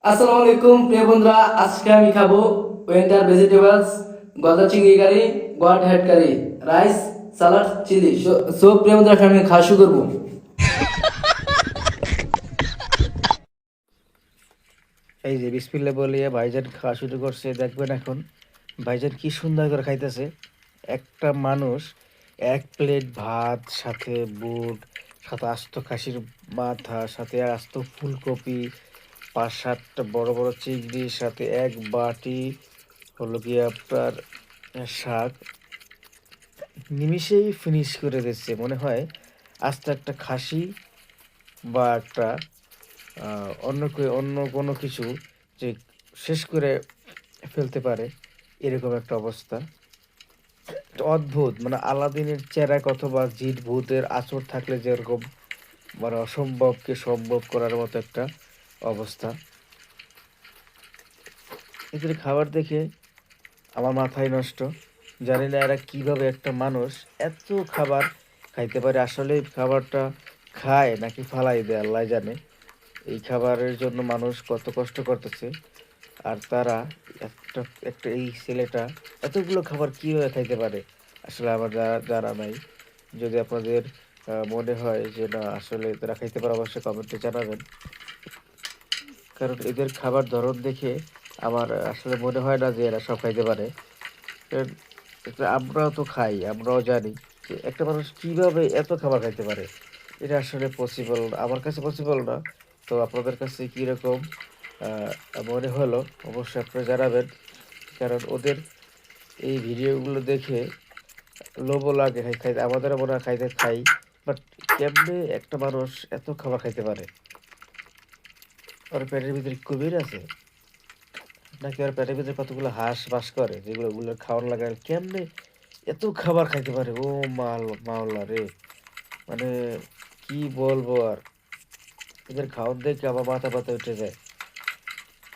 আসসালামু আলাইকুম প্রিয় বন্ধুরা, আজকে আমি খাবো উইন্টার ভেজিটেবলস, গদা চিংড়ি কারি, গোয়াট হেড কারি, রাইস, সালাড, চিলি। সো প্রিয় বন্ধুরা, এখন আমি খাওয়া শুরু করবো। এই যে বিসমিল্লাহ বলিয়া ভাইজান খাওয়া শুরু করছে। দেখবেন এখন ভাইজান কি সুন্দর করে খাইতেছে। একটা মানুষ এক প্লেট ভাত, সাথে বুট, সাথে আস্ত খাসির মাথা, সাথে আস্ত ফুলকপি, 5-7টা বড় বড় চিংড়ি, সাথে এক বাটি হলো গিয়ে আপনার শাক, নিমিষেই ফিনিশ করে দিচ্ছে। মনে হয় আস্ত একটা খাসি বা একটা অন্য কোনো কিছু যে শেষ করে ফেলতে পারে, এরকম একটা অবস্থা। একটা অদ্ভুত, মানে আলাদিনের চেরাক অথবা জিন ভূতের আঁচড় থাকলে যেরকম মানে অসম্ভবকে সম্ভব করার মতো একটা অবস্থা। এদের খাবার দেখে আমার মাথায় নষ্ট। জানি না এরা কিভাবে একটা মানুষ এত খাবার খাইতে পারে। আসলে এই খাবারটা খায় নাকি ফালাই দেয় আল্লাহ জানে। এই খাবারের জন্য মানুষ কত কষ্ট করতেছে, আর তারা একটা একটা এই ছেলেটা এতগুলো খাবার কিভাবে খাইতে পারে আসলে আমার জানা নাই। যদি আপনাদের মনে হয় যে না আসলে তারা খাইতে পারে, অবশ্যই কমেন্টে জানাবেন। কারণ এদের খাবার ধরন দেখে আমার আসলে মনে হয় না যে এরা সব খাইতে পারে। কারণ আমরাও তো খাই, আমরাও জানি যে একটা মানুষ কিভাবে এত খাবার খাইতে পারে। এটা আসলে পসিবল, আমার কাছে পসিবল না। তো আপনাদের কাছে কিরকম মনে হলো অবশ্যই আপনারা জানাবেন। কারণ ওদের এই ভিডিওগুলো দেখে লোভও লাগে, খাইতে আমাদেরও মনে হয় খাইতে খাই। বাট কেমনে একটা মানুষ এত খাবার খাইতে পারে? ওর পেটের ভিতরে কুমির আছে নাকি ওর পেটের ভিতরে কতগুলো হাঁস বাস করে, যেগুলো ওগুলো খাওয়ার লাগে? কেমনে এত খাবার খাইতে পারে? ও মাওলা রে! মানে কি বলবো আর, এদের খাওয়ার দেখে আমার মাথা ব্যথা উঠে যায়।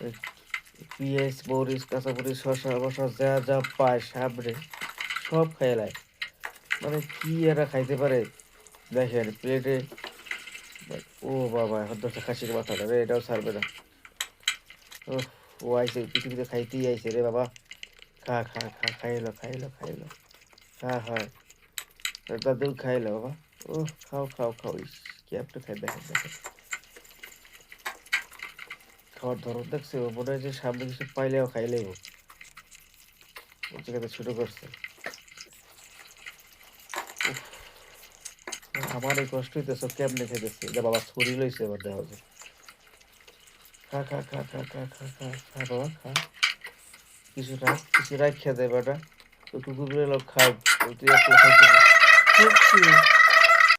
এই পেঁয়াজ, মরিচ, কাঁচামরিচ, শসা মশা যা যা পায় সামনে সব খাইলায়। মানে কি এরা খাইতে পারে? দেখেন প্লেটে, ও বাবা, এখন তো খাসির মাথাটা রে, এটাও ছাড়বে না। ও, ও আইসে পৃথিবীতে, খাইতেই আইসে রে বাবা। খা খা খা, খাইলো খাইলো খাইলো, খা হয় দাদু খাইলো বাবা। ও, খাও খাও খাও, ইস কি একটা খাই, দেখেন দেখেন খাওয়ার ধরন দেখছে। ও মনে হয় যে সামনে কিছু পাইলেও খাইলেই ও জায়গাতে শুরু করছে। উফ, আমার এই কষ্ট হইতেছে, কেমনে খাইতেছে এটা বাবা, ছুরি লইছে এবার দেখা যায়। খা খা খা খা খা খা খা খা বাবা খা, কিছু রাখ খেয়ে দেয় বেটা। তো কুকুরের লোক খাও, তুই একটা খাইতে